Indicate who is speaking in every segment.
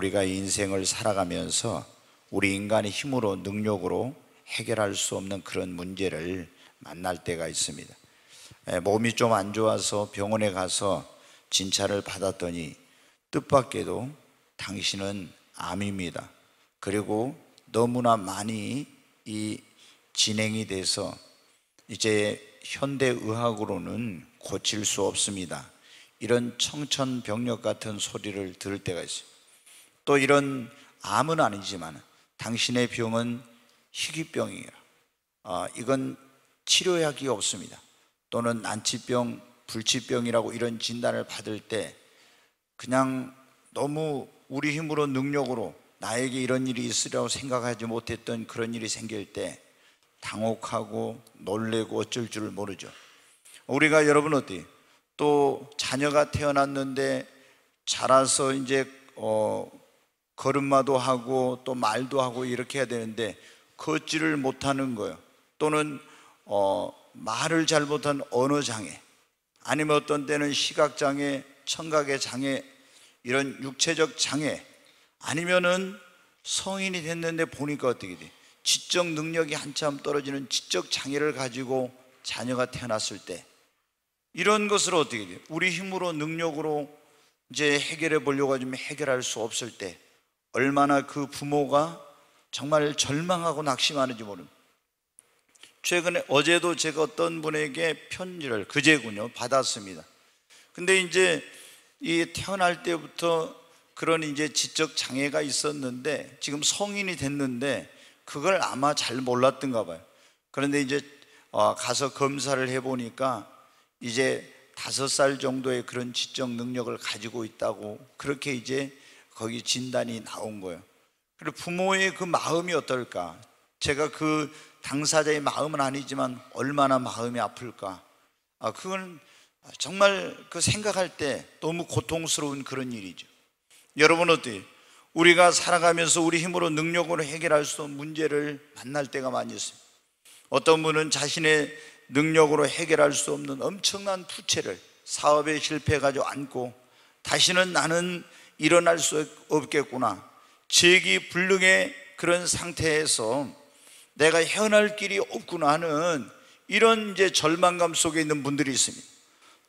Speaker 1: 우리가 인생을 살아가면서 우리 인간의 힘으로 능력으로 해결할 수 없는 그런 문제를 만날 때가 있습니다. 몸이 좀 안 좋아서 병원에 가서 진찰을 받았더니 뜻밖에도 당신은 암입니다. 그리고 너무나 많이 진행이 돼서 이제 현대의학으로는 고칠 수 없습니다. 이런 청천벽력 같은 소리를 들을 때가 있어요. 또 이런 암은 아니지만 당신의 병은 희귀병이라 이건 치료약이 없습니다. 또는 난치병, 불치병이라고 이런 진단을 받을 때 그냥 너무 우리 힘으로 능력으로 나에게 이런 일이 있으리라고 생각하지 못했던 그런 일이 생길 때 당혹하고 놀래고 어쩔 줄 모르죠. 우리가 여러분 어때요? 또 자녀가 태어났는데 자라서 이제 걸음마도 하고 또 말도 하고 이렇게 해야 되는데 걷지를 못하는 거예요. 또는 말을 잘 못하는 언어장애, 아니면 어떤 때는 시각장애, 청각의 장애, 이런 육체적 장애, 아니면은 성인이 됐는데 보니까 어떻게 돼? 지적 능력이 한참 떨어지는 지적 장애를 가지고 자녀가 태어났을 때 이런 것을 어떻게 돼요? 우리 힘으로 능력으로 이제 해결해 보려고 하지만 해결할 수 없을 때 얼마나 그 부모가 정말 절망하고 낙심하는지 모릅니다. 최근에 어제도 제가 어떤 분에게 편지를 그제군요 받았습니다. 근데 이제 이 태어날 때부터 그런 이제 지적 장애가 있었는데 지금 성인이 됐는데 그걸 아마 잘 몰랐던가 봐요. 그런데 이제 가서 검사를 해보니까 이제 5살 정도의 그런 지적 능력을 가지고 있다고 그렇게 이제 거기 진단이 나온 거예요. 그리고 부모의 그 마음이 어떨까? 제가 그 당사자의 마음은 아니지만 얼마나 마음이 아플까? 그건 정말 그 생각할 때 너무 고통스러운 그런 일이죠. 여러분 어때요? 우리가 살아가면서 우리 힘으로 능력으로 해결할 수 없는 문제를 만날 때가 많이 있어요. 어떤 분은 자신의 능력으로 해결할 수 없는 엄청난 부채를 사업에 실패해가지고 안고 다시는 나는 일어날 수 없겠구나, 재기불능의 그런 상태에서 내가 헤어날 길이 없구나 하는 이런 이제 절망감 속에 있는 분들이 있습니다.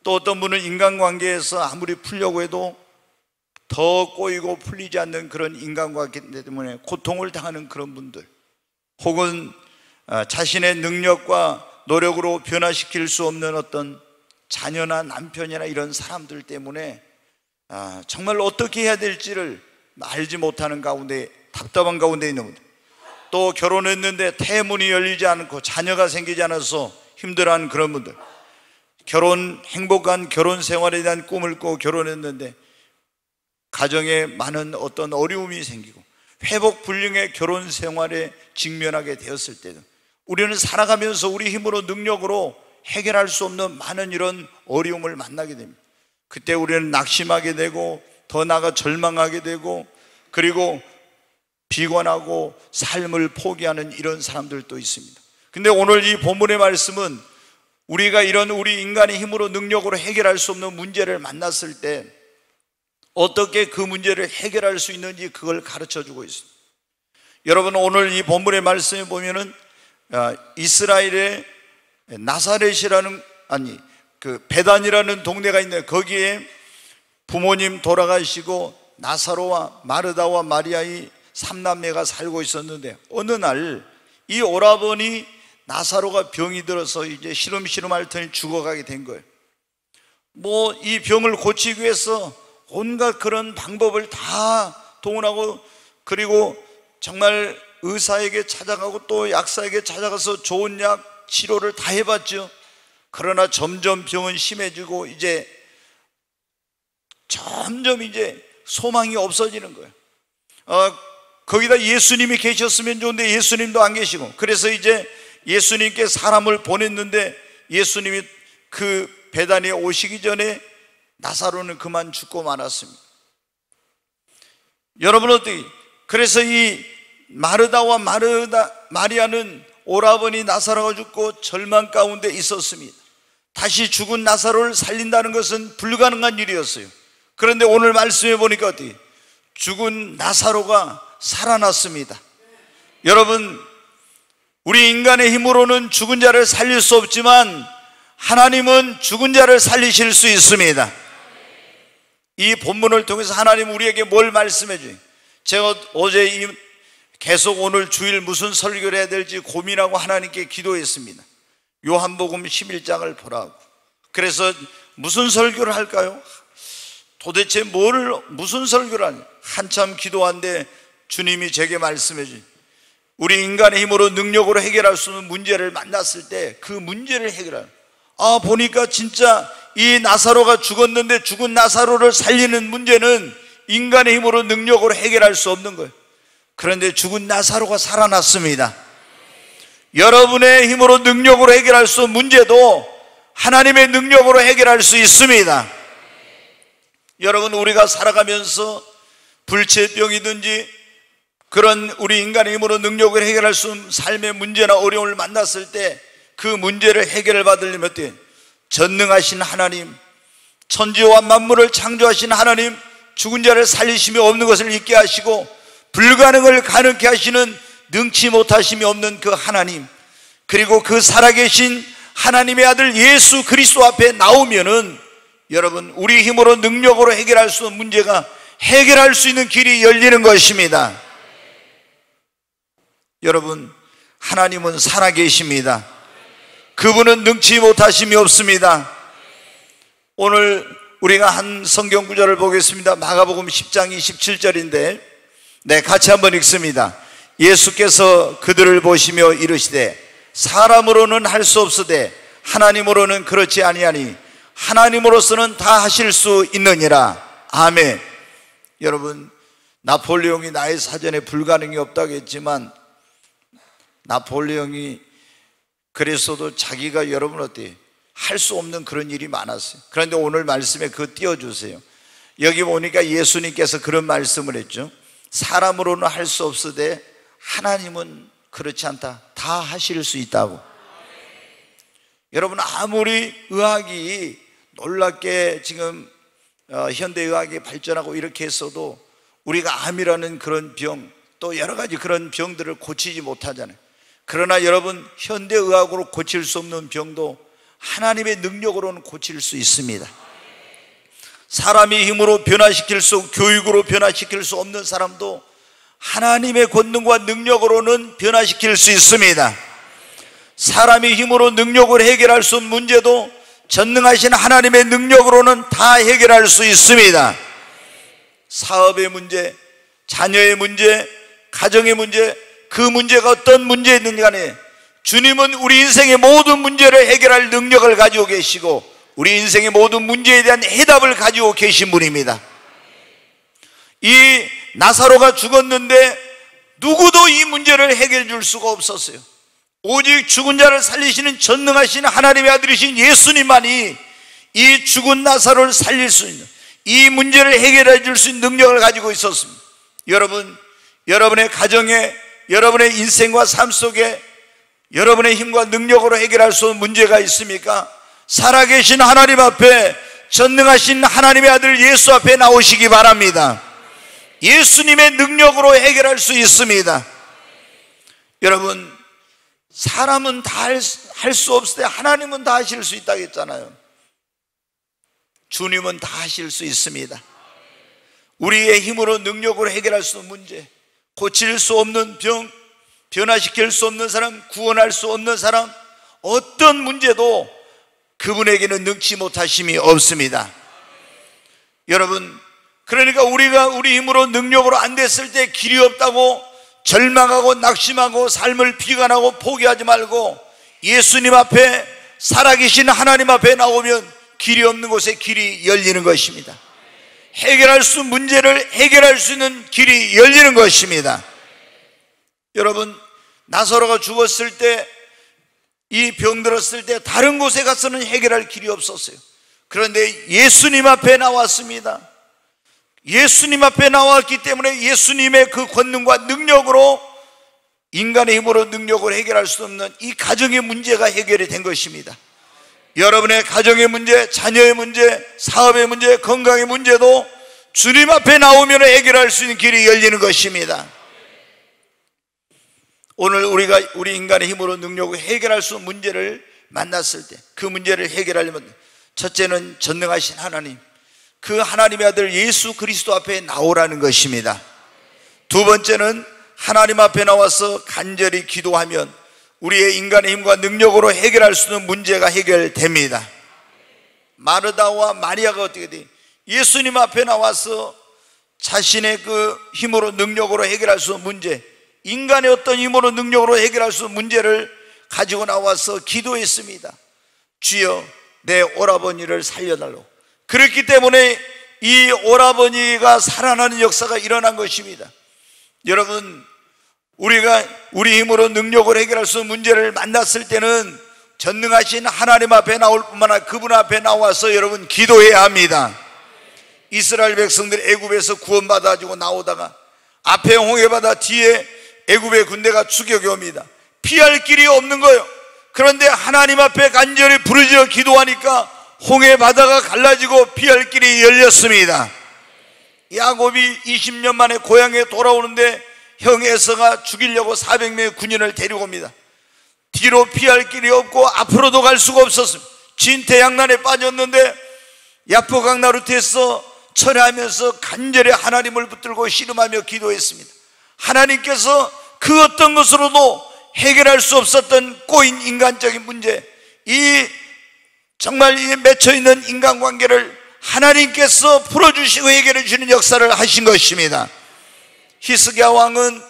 Speaker 1: 또 어떤 분은 인간관계에서 아무리 풀려고 해도 더 꼬이고 풀리지 않는 그런 인간관계 때문에 고통을 당하는 그런 분들, 혹은 자신의 능력과 노력으로 변화시킬 수 없는 어떤 자녀나 남편이나 이런 사람들 때문에 정말 어떻게 해야 될지를 알지 못하는 가운데, 답답한 가운데 있는 분들, 또 결혼했는데 태문이 열리지 않고 자녀가 생기지 않아서 힘들어하는 그런 분들, 행복한 결혼 생활에 대한 꿈을 꾸고 결혼했는데 가정에 많은 어떤 어려움이 생기고 회복 불능의 결혼 생활에 직면하게 되었을 때도 우리는 살아가면서 우리 힘으로 능력으로 해결할 수 없는 많은 이런 어려움을 만나게 됩니다. 그때 우리는 낙심하게 되고 더 나아가 절망하게 되고 그리고 비관하고 삶을 포기하는 이런 사람들도 있습니다. 근데 오늘 이 본문의 말씀은 우리가 이런 우리 인간의 힘으로 능력으로 해결할 수 없는 문제를 만났을 때 어떻게 그 문제를 해결할 수 있는지 그걸 가르쳐 주고 있습니다. 여러분 오늘 이 본문의 말씀에 보면은 이스라엘의 나사렛이라는 그 베단이라는 동네가 있는데 거기에 부모님 돌아가시고 나사로와 마르다와 마리아의 3남매가 살고 있었는데 어느 날 이 오라버니 나사로가 병이 들어서 이제 시름시름 할 테니 죽어가게 된 거예요. 뭐 이 병을 고치기 위해서 온갖 그런 방법을 다 동원하고 그리고 정말 의사에게 찾아가고 또 약사에게 찾아가서 좋은 약 치료를 다 해봤죠. 그러나 점점 병은 심해지고 이제 점점 이제 소망이 없어지는 거예요. 거기다 예수님이 계셨으면 좋은데 예수님도 안 계시고, 그래서 이제 예수님께 사람을 보냈는데 예수님이 그 베단에 오시기 전에 나사로는 그만 죽고 말았습니다. 여러분 어떻게? 그래서 이 마르다와 마리아는 오라버니 나사로가 죽고 절망 가운데 있었습니다. 다시 죽은 나사로를 살린다는 것은 불가능한 일이었어요. 그런데 오늘 말씀해 보니까 어떻게? 죽은 나사로가 살아났습니다. 여러분, 우리 인간의 힘으로는 죽은 자를 살릴 수 없지만 하나님은 죽은 자를 살리실 수 있습니다. 이 본문을 통해서 하나님 우리에게 뭘 말씀해 주요? 제가 어제 계속 오늘 주일 무슨 설교를 해야 될지 고민하고 하나님께 기도했습니다. 요한복음 11장을 보라고. 그래서 무슨 설교를 할까요? 도대체 무슨 설교를 하냐? 한참 기도한데 주님이 제게 말씀해 주요. 우리 인간의 힘으로 능력으로 해결할 수 없는 문제를 만났을 때 그 문제를 해결하는, 보니까 진짜 이 나사로가 죽었는데 죽은 나사로를 살리는 문제는 인간의 힘으로 능력으로 해결할 수 없는 거예요. 그런데 죽은 나사로가 살아났습니다. 여러분의 힘으로 능력으로 해결할 수 없는 문제도 하나님의 능력으로 해결할 수 있습니다. 여러분, 우리가 살아가면서 불치병이든지 그런 우리 인간의 힘으로 능력을 해결할 수 없는 삶의 문제나 어려움을 만났을 때 그 문제를 해결을 받으려면 어때요? 전능하신 하나님, 천지와 만물을 창조하신 하나님, 죽은 자를 살리심이 없는 것을 잊게 하시고 불가능을 가능케 하시는 능치 못하심이 없는 그 하나님, 그리고 그 살아계신 하나님의 아들 예수 그리스도 앞에 나오면은 여러분, 우리 힘으로 능력으로 해결할 수 없는 문제가 해결할 수 있는 길이 열리는 것입니다. 여러분, 하나님은 살아계십니다. 그분은 능치 못하심이 없습니다. 오늘 우리가 한 성경 구절을 보겠습니다. 마가복음 10장 27절인데 같이 한번 읽습니다. 예수께서 그들을 보시며 이르시되 사람으로는 할 수 없으되 하나님으로는 그렇지 아니하니 하나님으로서는 다 하실 수 있느니라. 아멘. 여러분, 나폴레옹이 나의 사전에 불가능이 없다고 했지만 나폴레옹이 그랬어도 자기가 여러분 어때요? 할 수 없는 그런 일이 많았어요. 그런데 오늘 말씀에 그거 띄워주세요. 여기 보니까 예수님께서 그런 말씀을 했죠. 사람으로는 할 수 없으되 하나님은 그렇지 않다. 다 하실 수 있다고. 여러분, 아무리 의학이 놀랍게 지금 현대의학이 발전하고 이렇게 했어도 우리가 암이라는 그런 병, 또 여러 가지 그런 병들을 고치지 못하잖아요. 그러나 여러분, 현대의학으로 고칠 수 없는 병도 하나님의 능력으로는 고칠 수 있습니다. 사람의 힘으로 변화시킬 수, 교육으로 변화시킬 수 없는 사람도 하나님의 권능과 능력으로는 변화시킬 수 있습니다. 사람의 힘으로 능력을 해결할 수 없는 문제도 전능하신 하나님의 능력으로는 다 해결할 수 있습니다. 사업의 문제, 자녀의 문제, 가정의 문제, 그 문제가 어떤 문제이든 간에 주님은 우리 인생의 모든 문제를 해결할 능력을 가지고 계시고 우리 인생의 모든 문제에 대한 해답을 가지고 계신 분입니다. 이 나사로가 죽었는데 누구도 이 문제를 해결해 줄 수가 없었어요. 오직 죽은 자를 살리시는 전능하신 하나님의 아들이신 예수님만이 이 죽은 나사로를 살릴 수 있는, 이 문제를 해결해 줄 수 있는 능력을 가지고 있었습니다. 여러분, 여러분의 가정에, 여러분의 인생과 삶 속에 여러분의 힘과 능력으로 해결할 수 없는 문제가 있습니까? 살아계신 하나님 앞에, 전능하신 하나님의 아들 예수 앞에 나오시기 바랍니다. 예수님의 능력으로 해결할 수 있습니다. 여러분, 사람은 다 할 수 없을 때 하나님은 다 하실 수 있다고 했잖아요. 주님은 다 하실 수 있습니다. 우리의 힘으로 능력으로 해결할 수 없는 문제, 고칠 수 없는 병, 변화시킬 수 없는 사람, 구원할 수 없는 사람, 어떤 문제도 그분에게는 능치 못하심이 없습니다. 여러분, 그러니까 우리가 우리 힘으로 능력으로 안 됐을 때 길이 없다고 절망하고 낙심하고 삶을 비관하고 포기하지 말고 예수님 앞에, 살아계신 하나님 앞에 나오면 길이 없는 곳에 길이 열리는 것입니다. 해결할 수 있는 문제를 해결할 수 있는 길이 열리는 것입니다. 여러분, 나사로가 죽었을 때, 이 병 들었을 때 다른 곳에 가서는 해결할 길이 없었어요. 그런데 예수님 앞에 나왔습니다. 예수님 앞에 나왔기 때문에 예수님의 그 권능과 능력으로, 인간의 힘으로 능력을 해결할 수 없는 이 가정의 문제가 해결이 된 것입니다. 여러분의 가정의 문제, 자녀의 문제, 사업의 문제, 건강의 문제도 주님 앞에 나오면 해결할 수 있는 길이 열리는 것입니다. 오늘 우리가 우리 인간의 힘으로 능력으로 해결할 수 있는 문제를 만났을 때 그 문제를 해결하려면 첫째는 전능하신 하나님, 그 하나님의 아들 예수 그리스도 앞에 나오라는 것입니다. 두 번째는 하나님 앞에 나와서 간절히 기도하면 우리의 인간의 힘과 능력으로 해결할 수 있는 문제가 해결됩니다. 마르다와 마리아가 어떻게 돼? 예수님 앞에 나와서 자신의 그 힘으로 능력으로 해결할 수 있는 문제, 인간의 어떤 힘으로 능력으로 해결할 수 있는 문제를 가지고 나와서 기도했습니다. 주여 내 오라버니를 살려달라고. 그렇기 때문에 이 오라버니가 살아나는 역사가 일어난 것입니다. 여러분, 우리가 우리 힘으로 능력을 해결할 수 있는 문제를 만났을 때는 전능하신 하나님 앞에 나올 뿐만 아니라 그분 앞에 나와서 여러분 기도해야 합니다. 이스라엘 백성들이 애굽에서 구원받아가지고 나오다가 앞에 홍해바다, 뒤에 애굽의 군대가 추격해 옵니다. 피할 길이 없는 거예요. 그런데 하나님 앞에 간절히 부르짖어 기도하니까 홍해바다가 갈라지고 피할 길이 열렸습니다. 야곱이 20년 만에 고향에 돌아오는데 형 에서가 죽이려고 400명의 군인을 데리고 옵니다. 뒤로 피할 길이 없고 앞으로도 갈 수가 없었습니다. 진퇴양난에 빠졌는데 야포강 나루트에서 철회하면서 간절히 하나님을 붙들고 씨름하며 기도했습니다. 하나님께서 그 어떤 것으로도 해결할 수 없었던 꼬인 인간적인 문제, 이 정말 이 맺혀있는 인간관계를 하나님께서 풀어주시고 해결해 주시는 역사를 하신 것입니다. 히스기야 왕은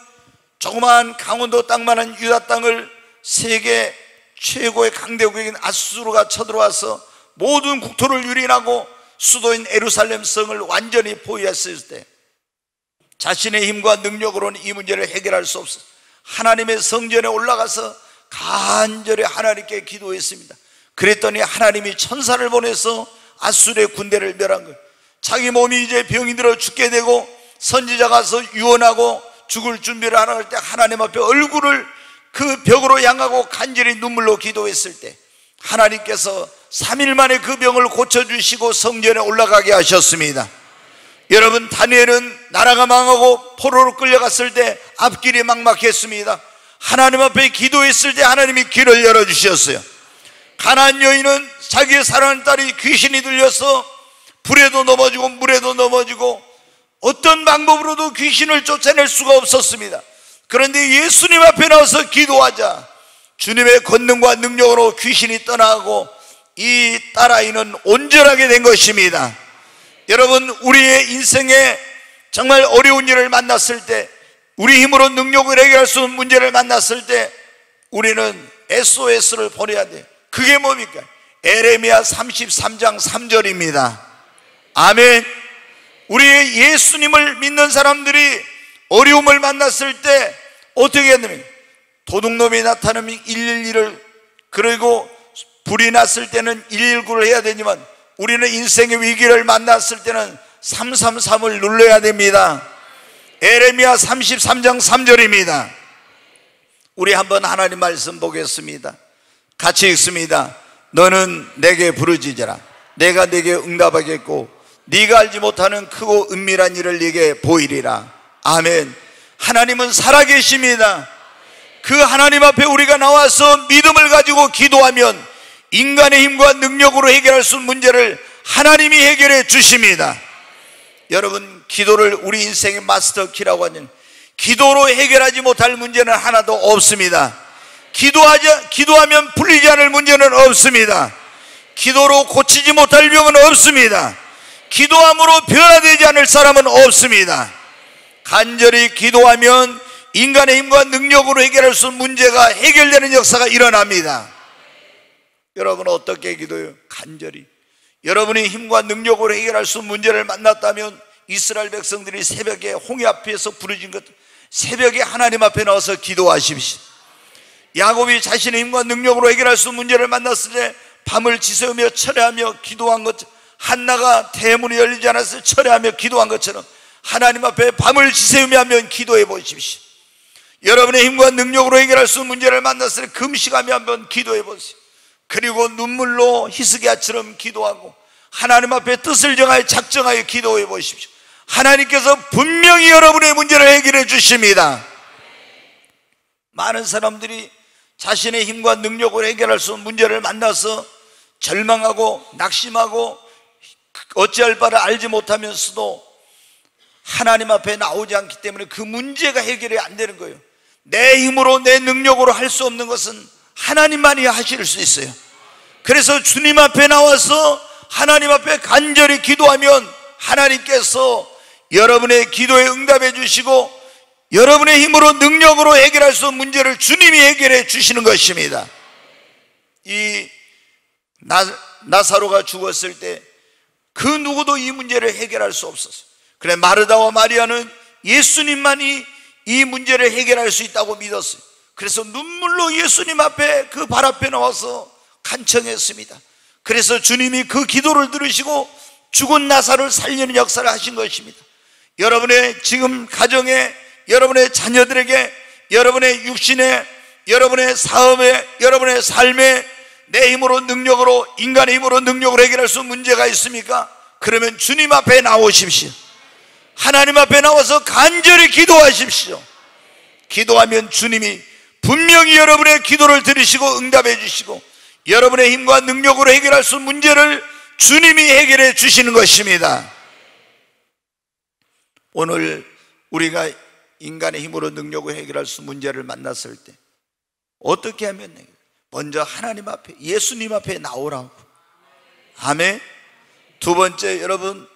Speaker 1: 조그마한 강원도 땅만한 유다 땅을 세계 최고의 강대국인 아수르가 쳐들어와서 모든 국토를 유린하고 수도인 예루살렘 성을 완전히 포위했을 때 자신의 힘과 능력으로는 이 문제를 해결할 수 없어 하나님의 성전에 올라가서 간절히 하나님께 기도했습니다. 그랬더니 하나님이 천사를 보내서 아수르의 군대를 멸한 거예요. 자기 몸이 이제 병이 들어 죽게 되고 선지자 가서 유언하고 죽을 준비를 하라 할 때 하나님 앞에 얼굴을 그 벽으로 향하고 간절히 눈물로 기도했을 때 하나님께서 3일 만에 그 병을 고쳐주시고 성전에 올라가게 하셨습니다. 여러분, 다니엘은 나라가 망하고 포로로 끌려갔을 때 앞길이 막막했습니다. 하나님 앞에 기도했을 때 하나님이 길을 열어주셨어요. 가나안 여인은 자기의 사랑하는 딸이 귀신이 들려서 불에도 넘어지고 물에도 넘어지고 어떤 방법으로도 귀신을 쫓아낼 수가 없었습니다. 그런데 예수님 앞에 나와서 기도하자 주님의 권능과 능력으로 귀신이 떠나고 이 딸아이는 온전하게 된 것입니다. 여러분, 우리의 인생에 정말 어려운 일을 만났을 때, 우리 힘으로 능력을 해결할 수 있는 문제를 만났을 때 우리는 SOS를 보내야 돼요. 그게 뭡니까? 에레미야 33장 3절입니다 아멘. 우리 예수님을 믿는 사람들이 어려움을 만났을 때 어떻게 했냐면 도둑놈이 나타나면 112를, 그리고 불이 났을 때는 119를 해야 되지만 우리는 인생의 위기를 만났을 때는 333을 눌러야 됩니다. 에레미야 33장 3절입니다 우리 한번 하나님 말씀 보겠습니다. 같이 읽습니다. 너는 내게 부르짖으라. 내가 내게 응답하겠고 네가 알지 못하는 크고 은밀한 일을 네게 보이리라. 아멘. 하나님은 살아계십니다. 그 하나님 앞에 우리가 나와서 믿음을 가지고 기도하면 인간의 힘과 능력으로 해결할 수 있는 문제를 하나님이 해결해 주십니다. 여러분, 기도를 우리 인생의 마스터 키라고 하는, 기도로 해결하지 못할 문제는 하나도 없습니다. 기도하면 풀리지 않을 문제는 없습니다. 기도로 고치지 못할 병은 없습니다. 기도함으로 변화되지 않을 사람은 없습니다. 간절히 기도하면 인간의 힘과 능력으로 해결할 수 있는 문제가 해결되는 역사가 일어납니다. 여러분, 어떻게 기도해요? 간절히. 여러분이 힘과 능력으로 해결할 수 있는 문제를 만났다면 이스라엘 백성들이 새벽에 홍해 앞에서 부르짖은 것, 새벽에 하나님 앞에 나와서 기도하십시오. 야곱이 자신의 힘과 능력으로 해결할 수 있는 문제를 만났을 때 밤을 지새우며 철회하며 기도한 것, 한나가 대문이 열리지 않았을 때 철회하며 기도한 것처럼 하나님 앞에 밤을 지새우며 하면 기도해 보십시오. 여러분의 힘과 능력으로 해결할 수 있는 문제를 만났을 때 금식하며 한번 기도해 보세요. 그리고 눈물로 히스기야처럼 기도하고 하나님 앞에 뜻을 정하여 작정하여 기도해 보십시오. 하나님께서 분명히 여러분의 문제를 해결해 주십니다. 많은 사람들이 자신의 힘과 능력으로 해결할 수 없는 문제를 만나서 절망하고 낙심하고 어찌할 바를 알지 못하면서도 하나님 앞에 나오지 않기 때문에 그 문제가 해결이 안 되는 거예요. 내 힘으로 내 능력으로 할 수 없는 것은 하나님만이 하실 수 있어요. 그래서 주님 앞에 나와서 하나님 앞에 간절히 기도하면 하나님께서 여러분의 기도에 응답해 주시고 여러분의 힘으로 능력으로 해결할 수 없는 문제를 주님이 해결해 주시는 것입니다. 이 나사로가 죽었을 때 그 누구도 이 문제를 해결할 수 없었어요. 그래 마르다와 마리아는 예수님만이 이 문제를 해결할 수 있다고 믿었어요. 그래서 눈물로 예수님 앞에 그 발 앞에 나와서 간청했습니다. 그래서 주님이 그 기도를 들으시고 죽은 나사로를 살리는 역사를 하신 것입니다. 여러분의 지금 가정에, 여러분의 자녀들에게, 여러분의 육신에, 여러분의 사업에, 여러분의 삶에 내 힘으로 능력으로, 인간의 힘으로 능력으로 해결할 수 없는 문제가 있습니까? 그러면 주님 앞에 나오십시오. 하나님 앞에 나와서 간절히 기도하십시오. 기도하면 주님이 분명히 여러분의 기도를 들으시고 응답해 주시고 여러분의 힘과 능력으로 해결할 수 없는 문제를 주님이 해결해 주시는 것입니다. 오늘 우리가 인간의 힘으로 능력으로 해결할 수 없는 문제를 만났을 때 어떻게 하면 돼요? 먼저 하나님 앞에, 예수님 앞에 나오라고. 아멘. 두 번째, 여러분,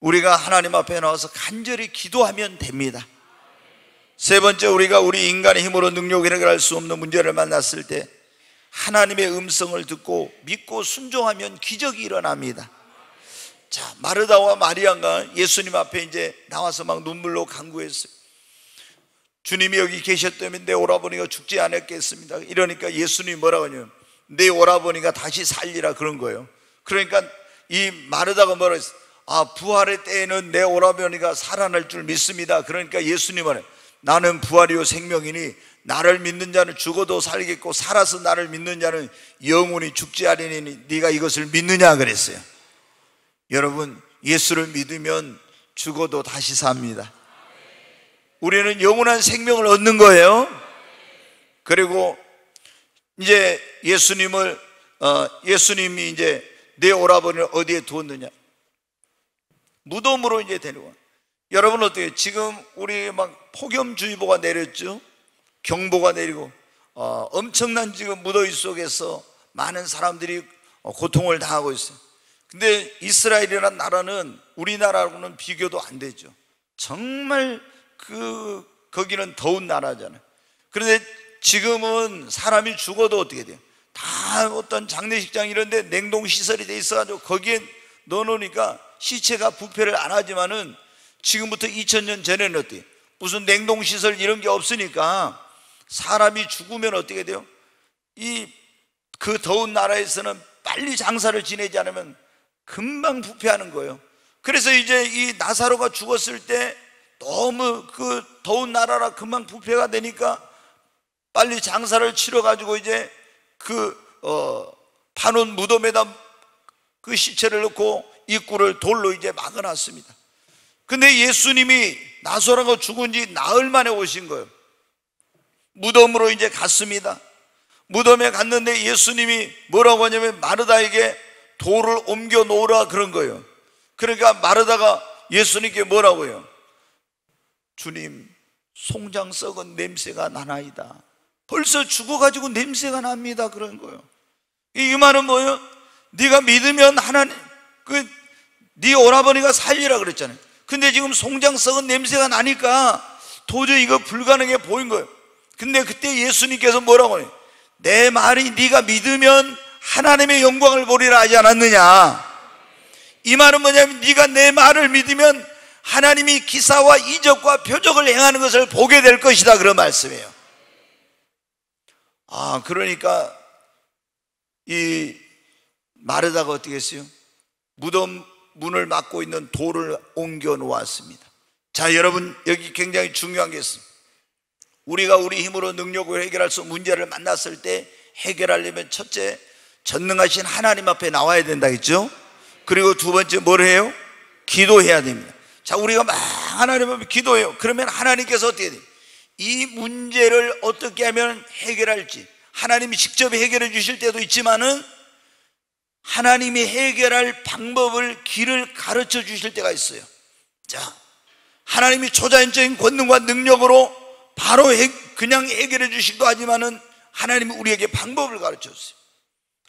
Speaker 1: 우리가 하나님 앞에 나와서 간절히 기도하면 됩니다. 세 번째, 우리가 우리 인간의 힘으로 능력으로 해결할 수 없는 문제를 만났을 때 하나님의 음성을 듣고 믿고 순종하면 기적이 일어납니다. 자, 마르다와 마리아가 예수님 앞에 이제 나와서 막 눈물로 간구했어요. 주님이 여기 계셨다면 내 오라버니가 죽지 않았겠습니다. 이러니까 예수님이 뭐라고 하냐면 내 오라버니가 다시 살리라 그런 거예요. 그러니까 이 마르다가 뭐라 했어요? 아, 부활의 때에는 내 오라버니가 살아날 줄 믿습니다. 그러니까 예수님은 나는 부활이요 생명이니 나를 믿는 자는 죽어도 살겠고 살아서 나를 믿는 자는 영원히 죽지 아니니 네가 이것을 믿느냐 그랬어요. 여러분, 예수를 믿으면 죽어도 다시 삽니다. 우리는 영원한 생명을 얻는 거예요. 그리고 이제 예수님이 이제 내 오라버니를 어디에 두었느냐? 무덤으로 이제 데려와. 여러분 어때요? 지금 우리 막 폭염주의보가 내렸죠? 경보가 내리고 엄청난 지금 무더위 속에서 많은 사람들이 고통을 당하고 있어요. 근데 이스라엘이라는 나라는 우리나라하고는 비교도 안 되죠. 정말 거기는 더운 나라잖아요. 그런데 지금은 사람이 죽어도 어떻게 돼요? 다 어떤 장례식장 이런 데 냉동시설이 돼 있어가지고 거기에 넣어놓으니까 시체가 부패를 안 하지만은 지금부터 2000년 전에는 어때요? 무슨 냉동시설 이런 게 없으니까 사람이 죽으면 어떻게 돼요? 그 더운 나라에서는 빨리 장사를 지내지 않으면 금방 부패하는 거예요. 그래서 이제 이 나사로가 죽었을 때 너무 그 더운 나라라 금방 부패가 되니까 빨리 장사를 치러가지고 이제 파놓은 무덤에다 그 시체를 넣고 입구를 돌로 이제 막아놨습니다. 근데 예수님이 나사로가 죽은 지 나흘 만에 오신 거예요. 무덤으로 이제 갔습니다. 무덤에 갔는데 예수님이 뭐라고 하냐면 마르다에게 돌을 옮겨 놓으라 그런 거예요. 그러니까 마르다가 예수님께 뭐라고 해요? 주님, 송장 썩은 냄새가 나나이다. 벌써 죽어가지고 냄새가 납니다. 그런 거예요. 이 말은 뭐예요? 네가 믿으면 하나님, 네 오라버니가 살리라 그랬잖아요. 근데 지금 송장 썩은 냄새가 나니까 도저히 이거 불가능해 보인 거예요. 근데 그때 예수님께서 뭐라고 해요? 내 말이 네가 믿으면 하나님의 영광을 보리라 하지 않았느냐? 이 말은 뭐냐면 네가 내 말을 믿으면 하나님이 기사와 이적과 표적을 행하는 것을 보게 될 것이다, 그런 말씀이에요. 그러니까 이 마르다가 어떻게 했어요? 무덤 문을 막고 있는 돌을 옮겨 놓았습니다. 자, 여러분, 여기 굉장히 중요한 게 있습니다. 우리가 우리 힘으로 능력으로 해결할 수 없는 문제를 만났을 때 해결하려면 첫째, 전능하신 하나님 앞에 나와야 된다 했죠. 그리고 두 번째 뭘 해요? 기도해야 됩니다. 자, 우리가 막 하나님 앞에 기도해요. 그러면 하나님께서 어떻게 돼요? 이 문제를 어떻게 하면 해결할지 하나님이 직접 해결해 주실 때도 있지만은 하나님이 해결할 방법을, 길을 가르쳐 주실 때가 있어요. 자, 하나님이 초자연적인 권능과 능력으로 바로 그냥 해결해 주시기도 하지만은 하나님이 우리에게 방법을 가르쳐 주세요.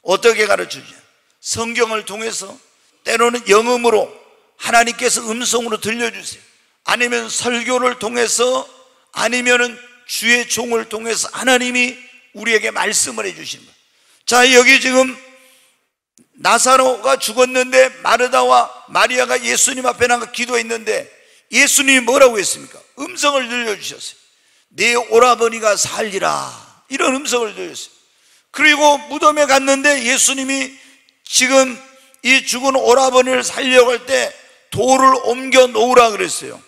Speaker 1: 어떻게 가르쳐 주냐? 성경을 통해서, 때로는 영음으로 하나님께서 음성으로 들려주세요. 아니면 설교를 통해서, 아니면은 주의 종을 통해서 하나님이 우리에게 말씀을 해주신 거예요. 자, 여기 지금 나사로가 죽었는데 마르다와 마리아가 예수님 앞에 나가 기도했는데 예수님이 뭐라고 했습니까? 음성을 들려주셨어요. 내 오라버니가 살리라, 이런 음성을 들려주셨어요. 그리고 무덤에 갔는데 예수님이 지금 이 죽은 오라버니를 살려고 할 때 돌을 옮겨 놓으라 그랬어요.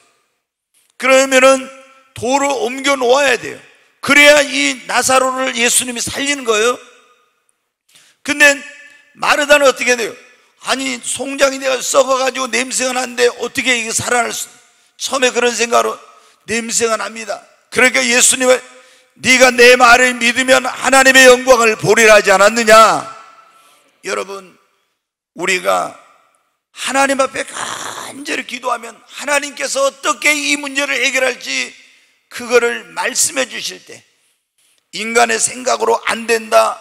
Speaker 1: 그러면은 돌을 옮겨 놓아야 돼요. 그래야 이 나사로를 예수님이 살리는 거예요. 근데 마르다는 어떻게 돼요? 아니, 송장이 내가 썩어가지고 냄새가 나는데 어떻게 이게 살아날 수, 처음에 그런 생각으로 냄새가 납니다. 그러니까 예수님은 네가 내 말을 믿으면 하나님의 영광을 보리라 하지 않았느냐? 여러분, 우리가 하나님 앞에 간절히 기도하면 하나님께서 어떻게 이 문제를 해결할지 그거를 말씀해 주실 때, 인간의 생각으로 안 된다,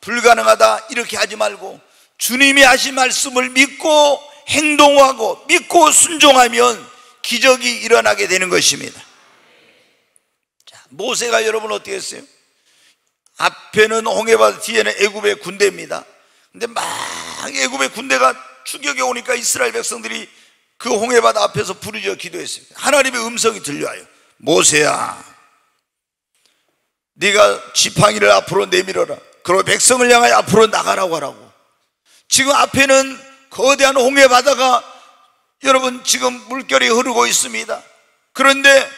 Speaker 1: 불가능하다 이렇게 하지 말고 주님이 하신 말씀을 믿고 행동하고 믿고 순종하면 기적이 일어나게 되는 것입니다. 자, 모세가 여러분 어떻게 했어요? 앞에는 홍해바다, 뒤에는 애굽의 군대입니다. 근데 막 애굽의 군대가 추격해 오니까 이스라엘 백성들이 그 홍해바다 앞에서 부르짖어 기도했습니다. 하나님의 음성이 들려와요. 모세야, 네가 지팡이를 앞으로 내밀어라. 그리고 백성을 향하여 앞으로 나가라고 하라고. 지금 앞에는 거대한 홍해바다가 여러분 지금 물결이 흐르고 있습니다. 그런데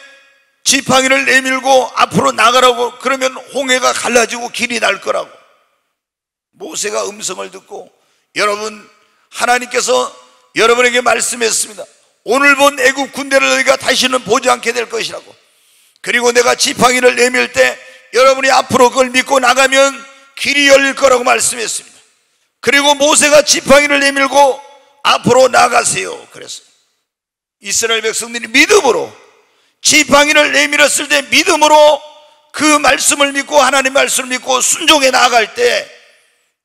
Speaker 1: 지팡이를 내밀고 앞으로 나가라고 그러면 홍해가 갈라지고 길이 날 거라고. 모세가 음성을 듣고, 여러분, 하나님께서 여러분에게 말씀했습니다. 오늘 본 애굽 군대를 너희가 다시는 보지 않게 될 것이라고. 그리고 내가 지팡이를 내밀 때 여러분이 앞으로 그걸 믿고 나가면 길이 열릴 거라고 말씀했습니다. 그리고 모세가 지팡이를 내밀고 앞으로 나가세요 그랬어요. 이스라엘 백성들이 믿음으로 지팡이를 내밀었을 때, 믿음으로 그 말씀을 믿고 하나님 말씀을 믿고 순종해 나아갈 때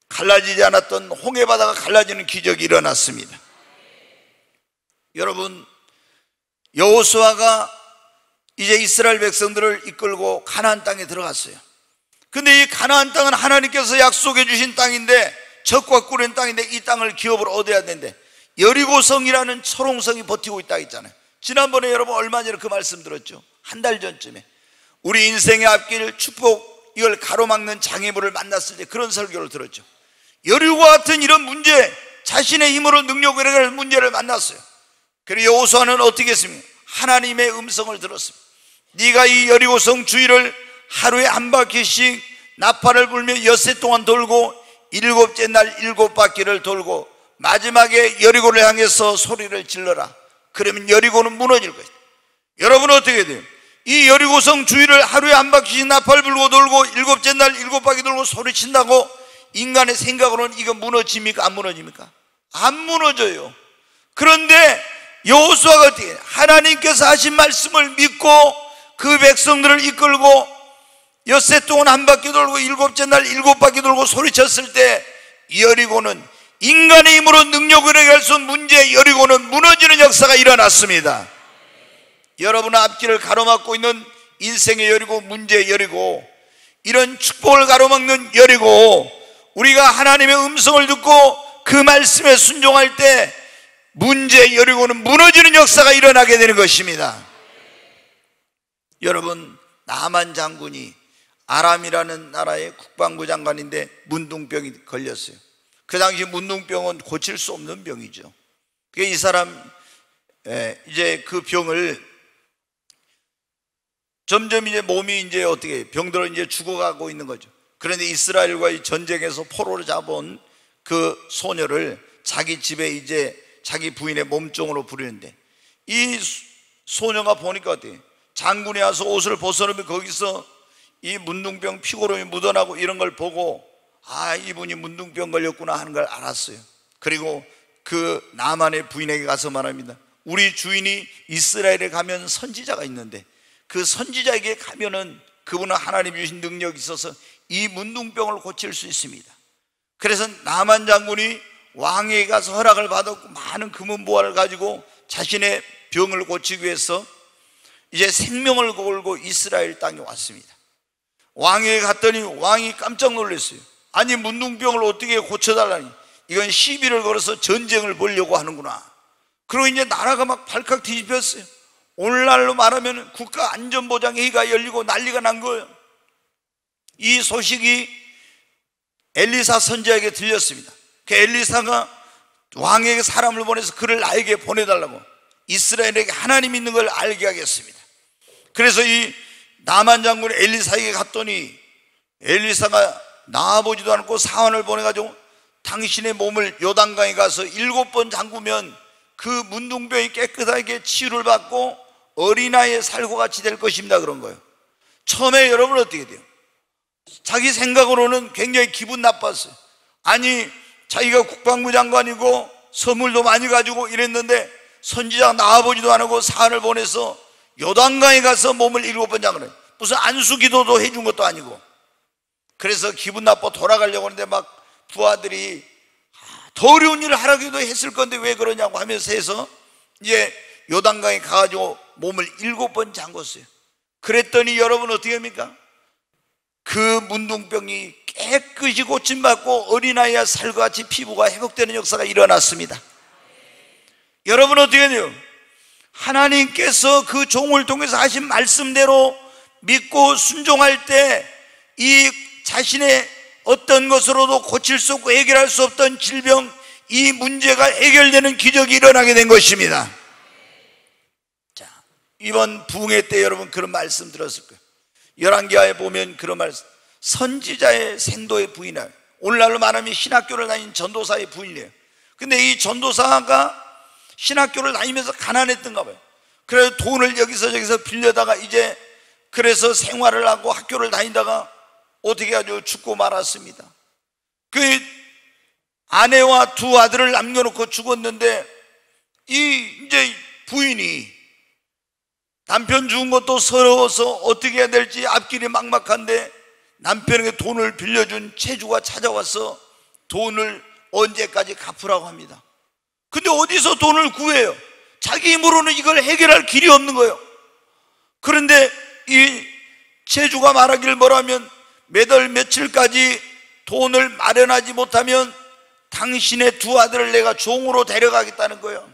Speaker 1: 갈라지지 않았던 홍해바다가 갈라지는 기적이 일어났습니다. 여러분, 여호수아가 이제 이스라엘 백성들을 이끌고 가나안 땅에 들어갔어요. 근데 이 가나안 땅은 하나님께서 약속해 주신 땅인데, 적과 꿀인 땅인데 이 땅을 기업으로 얻어야 되는데 여리고성이라는 초롱성이 버티고 있다 했잖아요. 지난번에 여러분 얼마 전에 그 말씀 들었죠. 한 달 전쯤에 우리 인생의 앞길 축복, 이걸 가로막는 장애물을 만났을 때 그런 설교를 들었죠. 여리고와 같은 이런 문제, 자신의 힘으로 능력을 해결할 문제를 만났어요. 그리고 여호수아는 어떻게 했습니까? 하나님의 음성을 들었습니다. 네가 이 여리고성 주위를 하루에 한 바퀴씩 나팔을 불며 엿새 동안 돌고 일곱째 날 일곱 바퀴를 돌고 마지막에 여리고를 향해서 소리를 질러라. 그러면 여리고는 무너질 것이다. 여러분은 어떻게 돼요? 이 여리고성 주위를 하루에 한 바퀴씩 나팔 불고 돌고 일곱째 날 일곱 바퀴 돌고 소리친다고 인간의 생각으로는 이거 무너집니까? 안 무너집니까? 안 무너져요. 그런데 여호수아가 어떻게 해요? 하나님께서 하신 말씀을 믿고 그 백성들을 이끌고 엿새 동안 한 바퀴 돌고 일곱째 날 일곱 바퀴 돌고 소리쳤을 때 여리고는 인간의 힘으로 능력으로 해결할 수 없는 문제, 여리고는 무너지는 역사가 일어났습니다. 여러분의 앞길을 가로막고 있는 인생의 여리고, 문제의 여리고, 이런 축복을 가로막는 여리고, 우리가 하나님의 음성을 듣고 그 말씀에 순종할 때 문제의 여리고는 무너지는 역사가 일어나게 되는 것입니다. 여러분, 나만 장군이 아람이라는 나라의 국방부 장관인데 문둥병이 걸렸어요. 그 당시 문둥병은 고칠 수 없는 병이죠. 이 사람 이제 그 병을 점점 이제 몸이 이제 어떻게 병들어 이제 죽어가고 있는 거죠. 그런데 이스라엘과의 전쟁에서 포로로 잡아온 그 소녀를 자기 집에 이제 자기 부인의 몸종으로 부르는데 이 소녀가 보니까 어때? 장군이 와서 옷을 벗어놓으면 거기서 이 문둥병 피고름이 묻어나고 이런 걸 보고, 아, 이분이 문둥병 걸렸구나 하는 걸 알았어요. 그리고 그 나만의 부인에게 가서 말합니다. 우리 주인이 이스라엘에 가면 선지자가 있는데 그 선지자에게 가면은 그분은 하나님 주신 능력이 있어서 이 문둥병을 고칠 수 있습니다. 그래서 나만 장군이 왕에게 가서 허락을 받았고 많은 금은보화를 가지고 자신의 병을 고치기 위해서 이제 생명을 걸고 이스라엘 땅에 왔습니다. 왕에게 갔더니 왕이 깜짝 놀랐어요. 아니, 문둥병을 어떻게 고쳐달라니, 이건 시비를 걸어서 전쟁을 벌려고 하는구나. 그리고 이제 나라가 막 발칵 뒤집혔어요. 오늘날로 말하면 국가안전보장회의가 열리고 난리가 난 거예요. 이 소식이 엘리사 선지자에게 들렸습니다. 그 엘리사가 왕에게 사람을 보내서 그를 나에게 보내달라고, 이스라엘에게 하나님 있는 걸 알게 하겠습니다. 그래서 이 나만 장군이 엘리사에게 갔더니 엘리사가 나아보지도 않고 사환을 보내가지고 당신의 몸을 요단강에 가서 7번 잠그면 그 문둥병이 깨끗하게 치유를 받고 어린아이의 살과 같이 될 것입니다. 그런 거예요. 처음에 여러분 어떻게 돼요? 자기 생각으로는 굉장히 기분 나빴어요. 아니, 자기가 국방부 장관이고 선물도 많이 가지고 이랬는데 선지자가 나와보지도 않고 사안을 보내서 요단강에 가서 몸을 7번 잠그래. 무슨 안수기도도 해준 것도 아니고. 그래서 기분 나빠 돌아가려고 하는데 막 부하들이 더 어려운 일을 하라기도 했을 건데 왜 그러냐고 하면서 해서 이제 요단강에 가가지고 몸을 7번 잠궜어요. 그랬더니 여러분 어떻게 합니까? 그 문둥병이 깨끗이 고침받고 어린아이와 살과 같이 피부가 회복되는 역사가 일어났습니다. 여러분 어떻게 해요? 하나님께서 그 종을 통해서 하신 말씀대로 믿고 순종할 때 이 자신의 어떤 것으로도 고칠 수 없고 해결할 수 없던 질병, 이 문제가 해결되는 기적이 일어나게 된 것입니다. 자, 이번 부흥회 때 여러분 그런 말씀 들었을 거예요. 열왕기하에 보면 그런 말씀, 선지자의 생도의 부인이에요. 오늘날로 말하면 신학교를 다닌 전도사의 부인이에요. 근데 이 전도사가 신학교를 다니면서 가난했던가 봐요. 그래서 돈을 여기서 저기서 빌려다가 이제 그래서 생활을 하고 학교를 다니다가 어떻게 아주 죽고 말았습니다. 그 아내와 2 아들을 남겨놓고 죽었는데 이제 부인이 남편 죽은 것도 서러워서 어떻게 해야 될지 앞길이 막막한데 남편에게 돈을 빌려준 채주가 찾아와서 돈을 언제까지 갚으라고 합니다. 근데 어디서 돈을 구해요? 자기 힘으로는 이걸 해결할 길이 없는 거예요. 그런데 이 채주가 말하기를 뭐라면 몇월 며칠까지 돈을 마련하지 못하면 당신의 2 아들을 내가 종으로 데려가겠다는 거예요.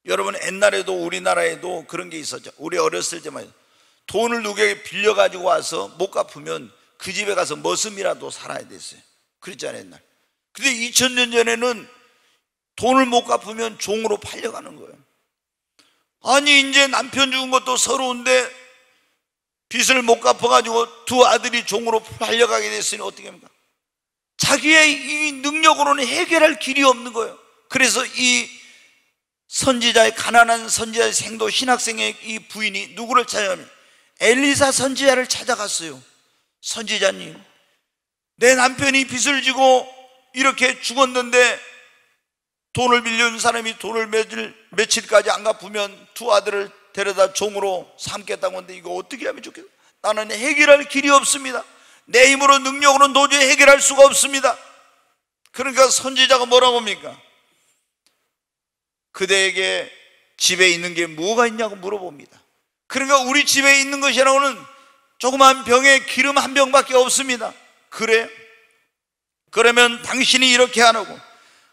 Speaker 1: 여러분 옛날에도 우리나라에도 그런 게 있었죠. 우리 어렸을 때만 돈을 누구에게 빌려가지고 와서 못 갚으면 그 집에 가서 머슴이라도 살아야 됐어요. 그랬잖아요 옛날. 근데 2000년 전에는 돈을 못 갚으면 종으로 팔려가는 거예요. 아니 이제 남편 죽은 것도 서러운데 빚을 못 갚아가지고 2 아들이 종으로 팔려가게 됐으니 어떻게 합니까? 자기의 이 능력으로는 해결할 길이 없는 거예요. 그래서 이 선지자의 가난한 선지자의 생도 신학생의 이 부인이 누구를 찾아가면 엘리사 선지자를 찾아갔어요. 선지자님, 내 남편이 빚을 지고 이렇게 죽었는데 돈을 빌려준 사람이 돈을 며칠까지 안 갚으면 2 아들을 데려다 종으로 삼겠다고 하는데 이거 어떻게 하면 좋겠어요? 나는 해결할 길이 없습니다. 내 힘으로 능력으로는 도저히 해결할 수가 없습니다. 그러니까 선지자가 뭐라고 합니까? 그대에게 집에 있는 게 뭐가 있냐고 물어봅니다. 그러니까 우리 집에 있는 것이라고는 조그만 병에 기름 1병밖에 없습니다. 그래? 그러면 당신이 이렇게 하라고,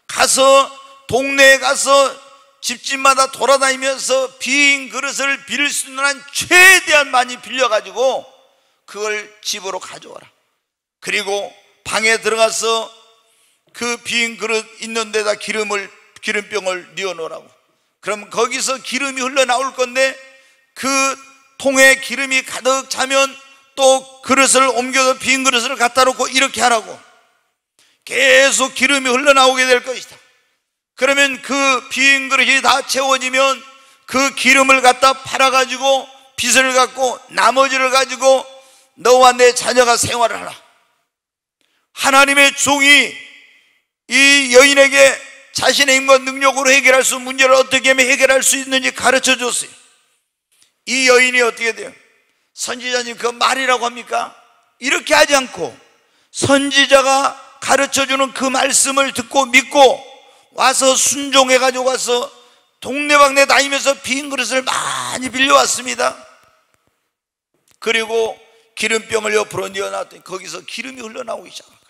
Speaker 1: 가서 동네에 가서 집집마다 돌아다니면서 빈 그릇을 빌릴 수 있는 한 최대한 많이 빌려가지고 그걸 집으로 가져와라. 그리고 방에 들어가서 그 빈 그릇 있는 데다 기름병을 넣어놓으라고. 그럼 거기서 기름이 흘러나올 건데 그 통에 기름이 가득 차면 또 그릇을 옮겨서 빈 그릇을 갖다 놓고 이렇게 하라고. 계속 기름이 흘러나오게 될 것이다. 그러면 그 빈 그릇이 다 채워지면 그 기름을 갖다 팔아가지고 빚을 갖고 나머지를 가지고 너와 내 자녀가 생활을 하라. 하나님의 종이 이 여인에게 자신의 힘과 능력으로 해결할 수 문제를 어떻게 하면 해결할 수 있는지 가르쳐 줬어요. 이 여인이 어떻게 돼요? 선지자님 그 말이라고 합니까? 이렇게 하지 않고 선지자가 가르쳐주는 그 말씀을 듣고 믿고 와서 순종해가지고 와서 동네방네 다니면서 빈 그릇을 많이 빌려왔습니다. 그리고 기름병을 옆으로 뉘어놨더니 거기서 기름이 흘러나오기 시작한 거예요.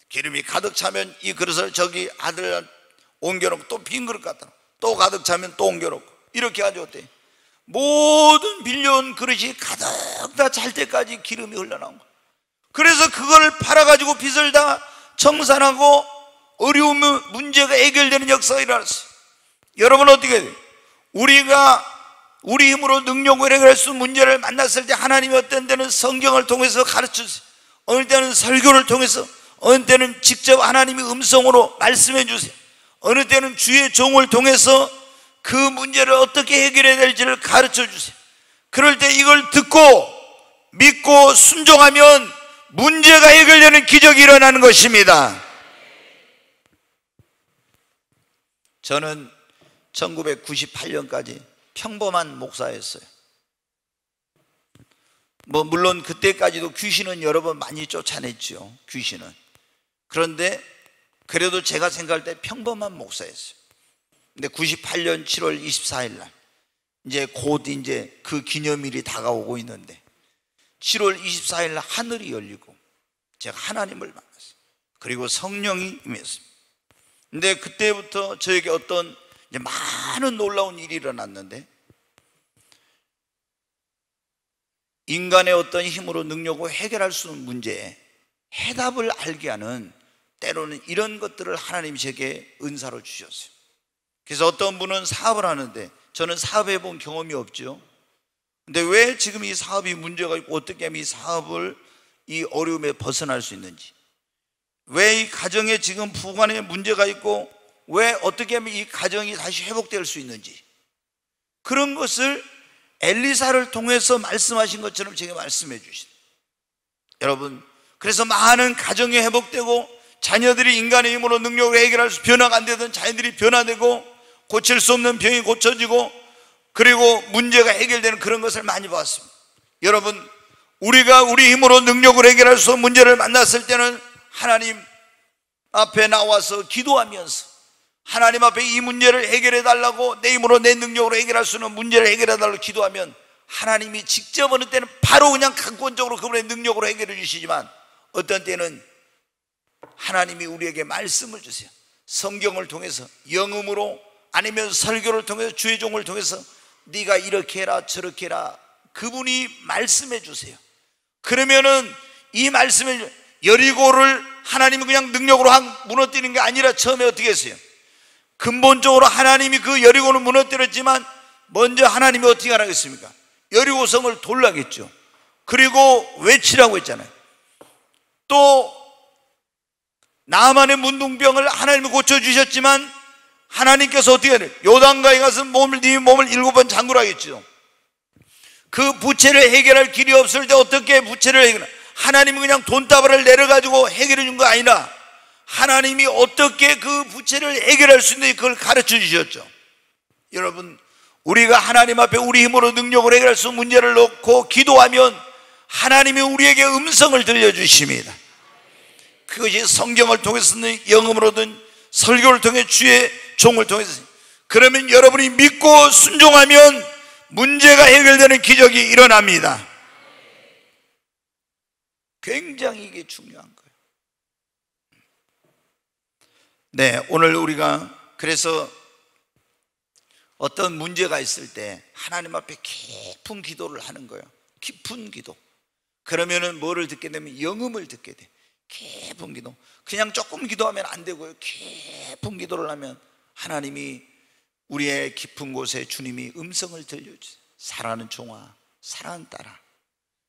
Speaker 1: 기름이 가득 차면 이 그릇을 저기 아들 옮겨놓고 또 빈 그릇 갖다 놓고 또 가득 차면 또 옮겨놓고 이렇게 가지고 어때요? 모든 빌려온 그릇이 가득 다 찰 때까지 기름이 흘러나온 거예요. 그래서 그걸 팔아가지고 빚을 다 청산하고 어려운 문제가 해결되는 역사가 일어났어요. 여러분 어떻게 돼요? 우리가 우리 힘으로 능력을 해결할 수 있는 문제를 만났을 때 하나님이 어떤 때는 성경을 통해서 가르쳐주세요. 어느 때는 설교를 통해서, 어느 때는 직접 하나님이 음성으로 말씀해 주세요. 어느 때는 주의 종을 통해서 그 문제를 어떻게 해결해야 될지를 가르쳐 주세요. 그럴 때 이걸 듣고 믿고 순종하면 문제가 해결되는 기적이 일어나는 것입니다. 저는 1998년까지 평범한 목사였어요. 물론 그때까지도 귀신은 여러 번 많이 쫓아냈죠. 귀신은. 그런데 그래도 제가 생각할 때 평범한 목사였어요. 근데 98년 7월 24일 날 이제 곧 이제 그 기념일이 다가오고 있는데 7월 24일 날 하늘이 열리고 제가 하나님을 만났어요. 그리고 성령이 임했습니다. 근데 그때부터 저에게 어떤 이제 많은 놀라운 일이 일어났는데 인간의 어떤 힘으로 능력으로 해결할 수 있는 문제에 해답을 알게 하는 때로는 이런 것들을 하나님이 제게 은사로 주셨어요. 그래서 어떤 분은 사업을 하는데 저는 사업해 본 경험이 없죠. 근데 왜 지금 이 사업이 문제가 있고 어떻게 하면 이 사업을 이 어려움에 벗어날 수 있는지, 왜 이 가정에 지금 부관에 문제가 있고 왜 어떻게 하면 이 가정이 다시 회복될 수 있는지, 그런 것을 엘리사를 통해서 말씀하신 것처럼 제게 말씀해 주신 여러분, 그래서 많은 가정이 회복되고 자녀들이 인간의 힘으로 능력으로 해결할 수 변화가 안 되던 자녀들이 변화되고 고칠 수 없는 병이 고쳐지고 그리고 문제가 해결되는 그런 것을 많이 봤습니다. 여러분, 우리가 우리 힘으로 능력으로 해결할 수 없는 문제를 만났을 때는 하나님 앞에 나와서 기도하면서 하나님 앞에 이 문제를 해결해 달라고, 내 힘으로 내 능력으로 해결할 수 있는 문제를 해결해 달라고 기도하면 하나님이 직접 어느 때는 바로 그냥 강권적으로 그분의 능력으로 해결해 주시지만 어떤 때는 하나님이 우리에게 말씀을 주세요. 성경을 통해서, 영음으로, 아니면 설교를 통해서, 주의 종을 통해서 네가 이렇게 해라 저렇게 해라, 그분이 말씀해 주세요. 그러면은 이 말씀을, 여리고를 하나님이 그냥 능력으로 무너뜨리는 게 아니라 처음에 어떻게 했어요? 근본적으로 하나님이 그 여리고는 무너뜨렸지만 먼저 하나님이 어떻게 하라겠습니까? 여리고성을 돌라겠죠. 그리고 외치라고 했잖아요. 또 나만의 문둥병을 하나님이 고쳐주셨지만 하나님께서 어떻게 해야 돼요? 요단강에 가서 네 몸을 7번 잠그라겠죠. 그 부채를 해결할 길이 없을 때 어떻게 부채를 해결해? 하나님이 그냥 돈다발을 내려가지고 해결해 준 거 아니라 하나님이 어떻게 그 부채를 해결할 수 있는지 그걸 가르쳐 주셨죠. 여러분, 우리가 하나님 앞에 우리 힘으로 능력을 해결할 수 있는 문제를 놓고 기도하면 하나님이 우리에게 음성을 들려주십니다. 그것이 성경을 통해서든 영음으로든 설교를 통해 주의 종을 통해서, 그러면 여러분이 믿고 순종하면 문제가 해결되는 기적이 일어납니다. 굉장히 이게 중요한 거예요. 네, 오늘 우리가 그래서 어떤 문제가 있을 때 하나님 앞에 깊은 기도를 하는 거예요. 깊은 기도. 그러면은 뭐를 듣게 되면 영음을 듣게 돼. 깊은 기도. 그냥 조금 기도하면 안 되고요. 깊은 기도를 하면 하나님이 우리의 깊은 곳에 주님이 음성을 들려주세요. 사랑하는 종아, 사랑하는 딸아,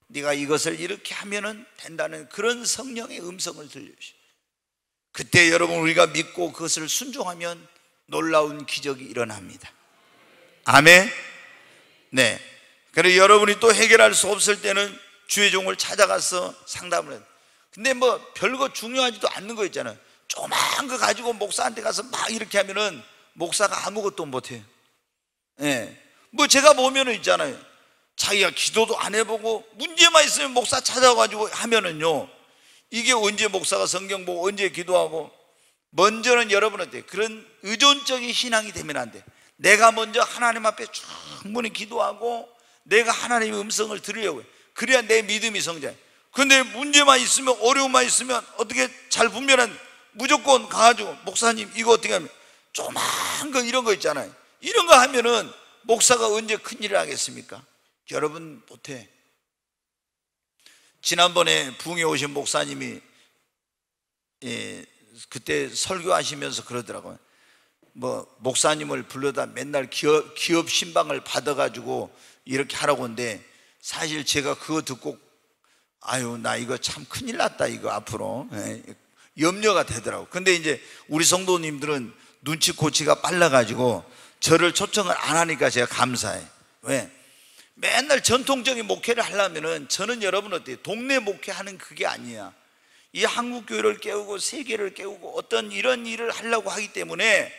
Speaker 1: 네가 이것을 이렇게 하면은 된다는 그런 성령의 음성을 들려주세요. 그때 여러분 우리가 믿고 그것을 순종하면 놀라운 기적이 일어납니다. 아멘. 네. 그래서 여러분이 또 해결할 수 없을 때는 주의 종을 찾아가서 상담을 해요. 근데 뭐 별거 중요하지도 않는 거 있잖아요. 조그만 거 가지고 목사한테 가서 막 이렇게 하면은 목사가 아무것도 못해요. 예. 뭐 제가 보면은 있잖아요. 자기가 기도도 안 해보고 문제만 있으면 목사 찾아가지고 하면은요, 이게 언제 목사가 성경 보고 언제 기도하고. 먼저는 여러분한테 그런 의존적인 신앙이 되면 안 돼. 내가 먼저 하나님 앞에 충분히 기도하고 내가 하나님의 음성을 들으려고 해. 그래야 내 믿음이 성장해. 근데 문제만 있으면, 어려움만 있으면 어떻게 잘 분별한, 무조건 가가지고 목사님 이거 어떻게 하면, 조그만 거 이런 거 있잖아요. 이런 거 하면은 목사가 언제 큰일을 하겠습니까? 여러분 못해. 지난번에 부흥에 오신 목사님이 그때 설교하시면서 그러더라고요. 뭐 목사님을 불러다 맨날 기업 신방을 받아가지고 이렇게 하라고 하는데, 사실 제가 그거 듣고 아유 나 이거 참 큰일 났다 이거 앞으로 염려가 되더라고. 근데 이제 우리 성도님들은 눈치코치가 빨라가지고 저를 초청을 안 하니까 제가 감사해. 왜? 맨날 전통적인 목회를 하려면은, 저는 여러분 어때요? 동네 목회하는 그게 아니야. 이 한국교회를 깨우고 세계를 깨우고 어떤 이런 일을 하려고 하기 때문에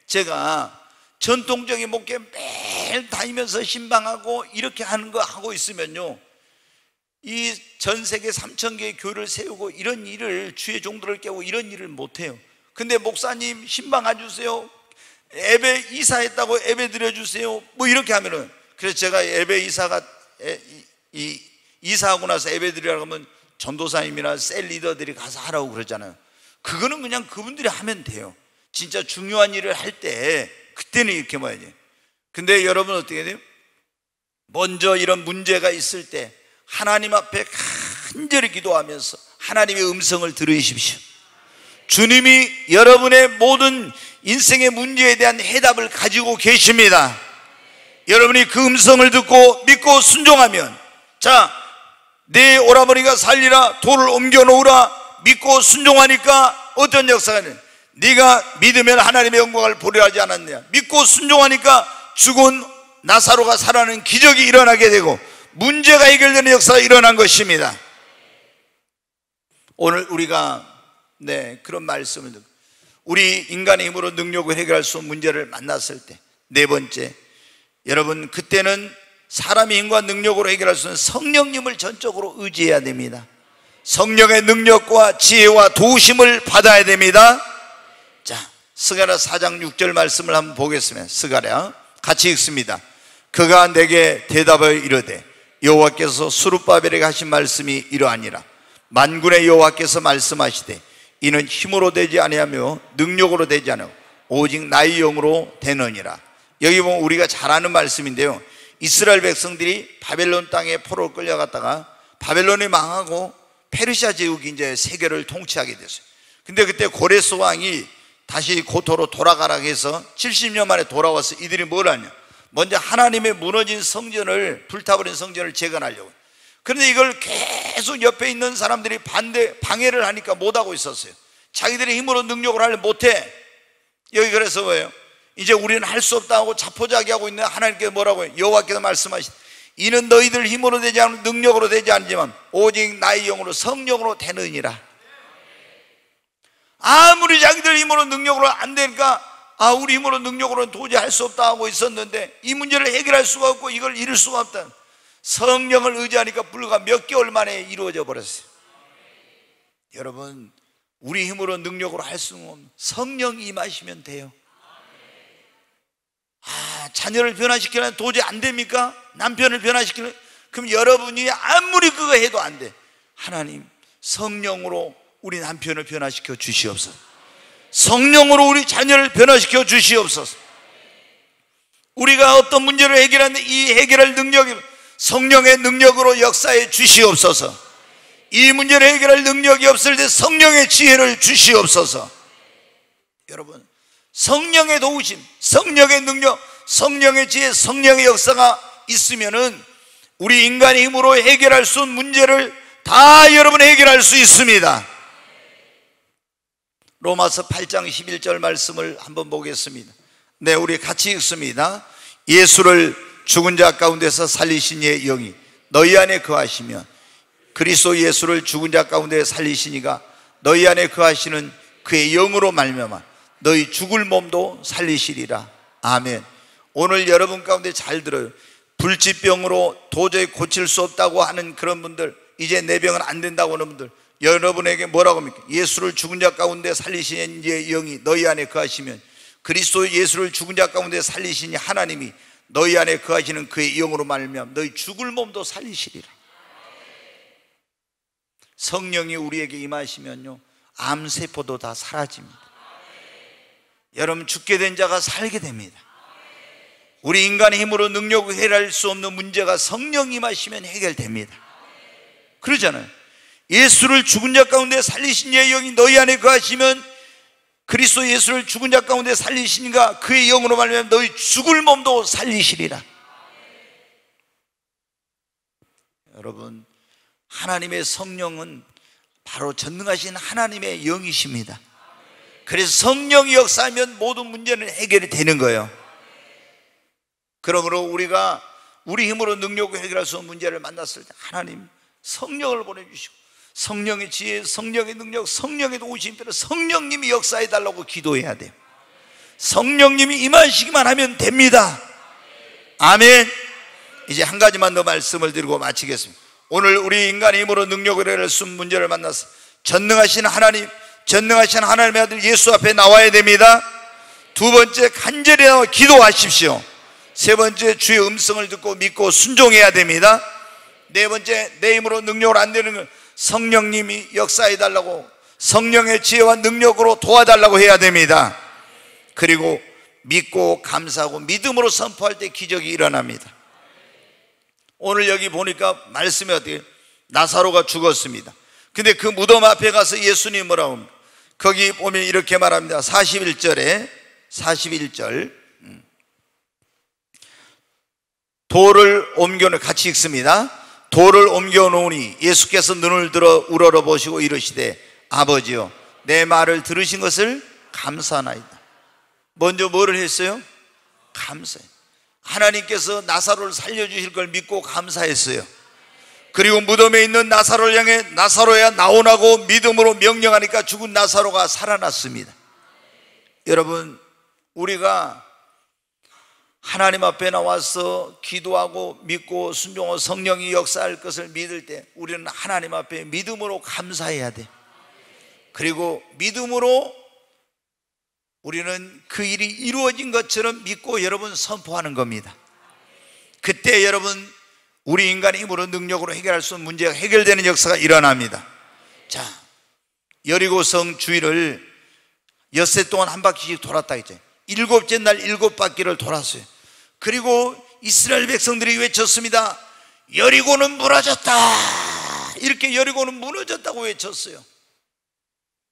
Speaker 1: 제가 전통적인 목회 매일 다니면서 신방하고 이렇게 하는 거 하고 있으면요, 이 전 세계 3,000개의 교회를 세우고 이런 일을, 주의 종들을 깨우고 이런 일을 못해요. 근데 목사님 신방 와주세요, 예배 이사했다고 예배 드려주세요, 뭐 이렇게 하면은, 그래서 제가 예배 이사하고 나서 예배 드리라고 하면 전도사님이나 셀 리더들이 가서 하라고 그러잖아요. 그거는 그냥 그분들이 하면 돼요. 진짜 중요한 일을 할 때 그때는 이렇게 해야지. 근데 여러분 어떻게 돼요? 먼저 이런 문제가 있을 때 하나님 앞에 간절히 기도하면서 하나님의 음성을 들으십시오. 주님이 여러분의 모든 인생의 문제에 대한 해답을 가지고 계십니다. 여러분이 그 음성을 듣고 믿고 순종하면, 자, 내 오라버니가 살리라, 돌을 옮겨 놓으라, 믿고 순종하니까 어떤 역사가 있냐? 네가 믿으면 하나님의 영광을 보려 하지 않았느냐? 믿고 순종하니까 죽은 나사로가 살아나는 기적이 일어나게 되고 문제가 해결되는 역사가 일어난 것입니다. 오늘 우리가 그런 말씀을 듣고, 우리 인간의 힘으로 능력을 해결할 수 없는 문제를 만났을 때, 네 번째, 여러분 그때는 사람의 힘과 능력으로 해결할 수 있는 성령님을 전적으로 의지해야 됩니다. 성령의 능력과 지혜와 도우심을 받아야 됩니다. 자, 스가랴 4장 6절 말씀을 한번 보겠습니다. 스가랴 같이 읽습니다. 그가 내게 대답하여 이르되 여호와께서 스룹바벨에게 하신 말씀이 이러하니라. 만군의 여호와께서 말씀하시되 이는 힘으로 되지 아니하며 능력으로 되지 않으며 오직 나의 영으로 되느니라. 여기 보면 우리가 잘 아는 말씀인데요, 이스라엘 백성들이 바벨론 땅에 포로로 끌려갔다가 바벨론이 망하고 페르시아 제국이 이제 세계를 통치하게 됐어요. 근데 그때 고레스 왕이 다시 고토로 돌아가라고 해서 70년 만에 돌아와서 이들이 뭘 하냐, 먼저 하나님의 무너진 성전을, 불타버린 성전을 재건하려고. 그런데 이걸 계속 옆에 있는 사람들이 방해를 하니까 못하고 있었어요. 자기들의 힘으로 능력을 하려 못해. 여기 그래서 뭐예요? 이제 우리는 할 수 없다 하고 자포자기하고 있는 하나님께서 뭐라고 해요? 여호와께서 말씀하시되 이는 너희들 힘으로 되지 않고 능력으로 되지 않지만 오직 나의 영으로 성령으로 되느니라. 아무리 자기들 힘으로 능력으로 안 되니까 우리 힘으로 능력으로는 도저히 할 수 없다 하고 있었는데 이 문제를 해결할 수가 없고 이걸 이룰 수가 없다. 성령을 의지하니까 불과 몇 개월 만에 이루어져 버렸어요. 여러분, 우리 힘으로 능력으로 할 수 없는 성령이 임하시면 돼요. 자녀를 변화시키려면 도저히 안 됩니까? 남편을 변화시키려면? 그럼 여러분이 아무리 그거 해도 안 돼. 하나님, 성령으로 우리 남편을 변화시켜 주시옵소서. 성령으로 우리 자녀를 변화시켜 주시옵소서. 우리가 어떤 문제를 해결하는데 이 해결할 능력이 성령의 능력으로 역사해 주시옵소서. 이 문제를 해결할 능력이 없을 때 성령의 지혜를 주시옵소서. 여러분, 성령의 도우심, 성령의 능력, 성령의 지혜, 성령의 역사가 있으면은 우리 인간의 힘으로 해결할 수 없는 문제를 다 여러분 해결할 수 있습니다. 로마서 8장 11절 말씀을 한번 보겠습니다. 네, 우리 같이 읽습니다. 예수를 죽은 자 가운데서 살리신 이의 영이 너희 안에 거하시면 그리스도 예수를 죽은 자 가운데 살리신 이가 너희 안에 거하시는 그의 영으로 말미암아 너희 죽을 몸도 살리시리라. 아멘. 오늘 여러분 가운데 잘 들어요. 불치병으로 도저히 고칠 수 없다고 하는 그런 분들, 이제 내 병은 안 된다고 하는 분들, 여러분에게 뭐라고 합니까? 예수를 죽은 자 가운데 살리신 이의 영이 너희 안에 거하시면 그리스도 예수를 죽은 자 가운데 살리신 하나님이 너희 안에 거하시는 그의 영으로 말미암아 너희 죽을 몸도 살리시리라. 성령이 우리에게 임하시면요, 암세포도 다 사라집니다. 여러분, 죽게 된 자가 살게 됩니다. 우리 인간의 힘으로 능력으로 해결할 수 없는 문제가 성령이 임하시면 해결됩니다. 그러잖아요. 예수를 죽은 자 가운데 살리신 이의 영이 너희 안에 거하시면 그리스도 예수를 죽은 자 가운데 살리시니가 그의 영으로 말미암아 너희 죽을 몸도 살리시리라. 여러분, 하나님의 성령은 바로 전능하신 하나님의 영이십니다. 그래서 성령이 역사하면 모든 문제는 해결이 되는 거예요. 그러므로 우리가 우리 힘으로 능력으로 해결할 수 없는 문제를 만났을 때 하나님 성령을 보내주시고 성령의 지혜, 성령의 능력, 성령의 도우심 때문에 성령님이 역사해 달라고 기도해야 돼요. 성령님이 임하시기만 하면 됩니다. 아멘. 이제 한 가지만 더 말씀을 드리고 마치겠습니다. 오늘 우리 인간의 힘으로 능력으로 해결할 수 없는 문제를 만나서 전능하신 하나님, 전능하신 하나님의 아들 예수 앞에 나와야 됩니다. 두 번째, 간절히 나와 기도하십시오. 세 번째, 주의 음성을 듣고 믿고 순종해야 됩니다. 네 번째, 내 힘으로 능력으로 안 되는 건 성령님이 역사해 달라고, 성령의 지혜와 능력으로 도와달라고 해야 됩니다. 그리고 믿고 감사하고 믿음으로 선포할 때 기적이 일어납니다. 오늘 여기 보니까 말씀이 어떻게, 나사로가 죽었습니다. 근데 그 무덤 앞에 가서 예수님 뭐라고 합니까? 거기 보면 이렇게 말합니다. 41절 돌을 옮겨놓으니, 같이 읽습니다. 돌을 옮겨놓으니 예수께서 눈을 들어 우러러 보시고 이르시되 아버지여 내 말을 들으신 것을 감사하나이다. 먼저 뭐를 했어요? 감사해요. 하나님께서 나사로를 살려주실 걸 믿고 감사했어요. 그리고 무덤에 있는 나사로를 향해 나사로야 나오라고 믿음으로 명령하니까 죽은 나사로가 살아났습니다. 여러분, 우리가 하나님 앞에 나와서 기도하고 믿고 순종하고 성령이 역사할 것을 믿을 때 우리는 하나님 앞에 믿음으로 감사해야 돼. 그리고 믿음으로 우리는 그 일이 이루어진 것처럼 믿고 여러분 선포하는 겁니다. 그때 여러분 우리 인간의 힘으로 능력으로 해결할 수 없는 문제가 해결되는 역사가 일어납니다. 자, 여리고성 주위를 엿새 동안 한 바퀴씩 돌았다 했죠. 일곱째 날 7바퀴를 돌았어요. 그리고 이스라엘 백성들이 외쳤습니다. 여리고는 무너졌다. 이렇게 여리고는 무너졌다고 외쳤어요.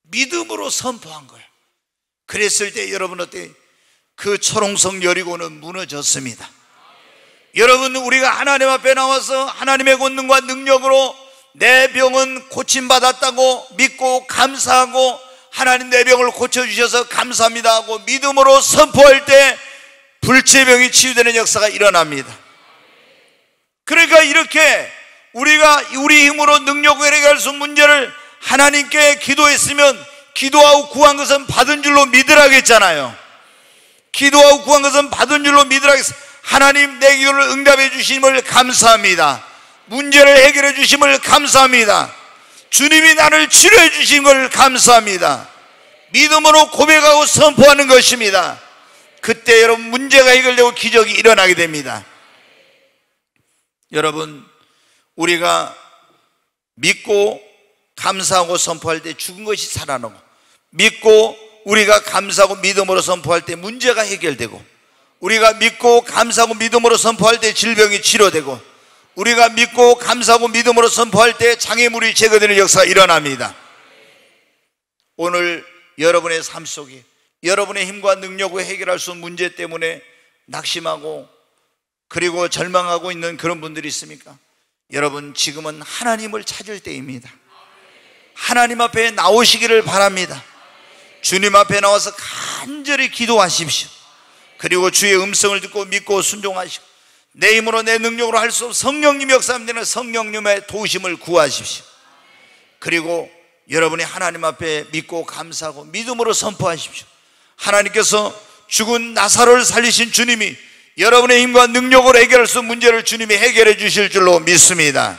Speaker 1: 믿음으로 선포한 거예요. 그랬을 때 여러분 어때요? 그 초롱성 여리고는 무너졌습니다. 여러분, 우리가 하나님 앞에 나와서 하나님의 권능과 능력으로 내 병은 고침받았다고 믿고 감사하고 하나님 내 병을 고쳐주셔서 감사합니다 하고 믿음으로 선포할 때 불치병이 치유되는 역사가 일어납니다. 그러니까 이렇게 우리가 우리 힘으로 능력으로 해결할 수 없는 문제를 하나님께 기도했으면 기도하고 구한 것은 받은 줄로 믿으라고 했잖아요. 기도하고 구한 것은 받은 줄로 믿으라고 했어요. 하나님 내 기도를 응답해 주심을 감사합니다. 문제를 해결해 주심을 감사합니다. 주님이 나를 치료해 주신 걸 감사합니다. 믿음으로 고백하고 선포하는 것입니다. 그때 여러분 문제가 해결되고 기적이 일어나게 됩니다. 여러분, 우리가 믿고 감사하고 선포할 때 죽은 것이 살아나고, 믿고 우리가 감사하고 믿음으로 선포할 때 문제가 해결되고, 우리가 믿고 감사하고 믿음으로 선포할 때 질병이 치료되고, 우리가 믿고 감사하고 믿음으로 선포할 때 장애물이 제거되는 역사가 일어납니다. 오늘 여러분의 삶 속에 여러분의 힘과 능력으로 해결할 수 없는 문제 때문에 낙심하고 그리고 절망하고 있는 그런 분들이 있습니까? 여러분, 지금은 하나님을 찾을 때입니다. 하나님 앞에 나오시기를 바랍니다. 주님 앞에 나와서 간절히 기도하십시오. 그리고 주의 음성을 듣고 믿고 순종하시고, 내 힘으로 내 능력으로 할 수 없어 성령님 역사하는 성령님의 도우심을 구하십시오. 그리고 여러분이 하나님 앞에 믿고 감사하고 믿음으로 선포하십시오. 하나님께서 죽은 나사로를 살리신 주님이 여러분의 힘과 능력으로 해결할 수 없는 문제를 주님이 해결해 주실 줄로 믿습니다.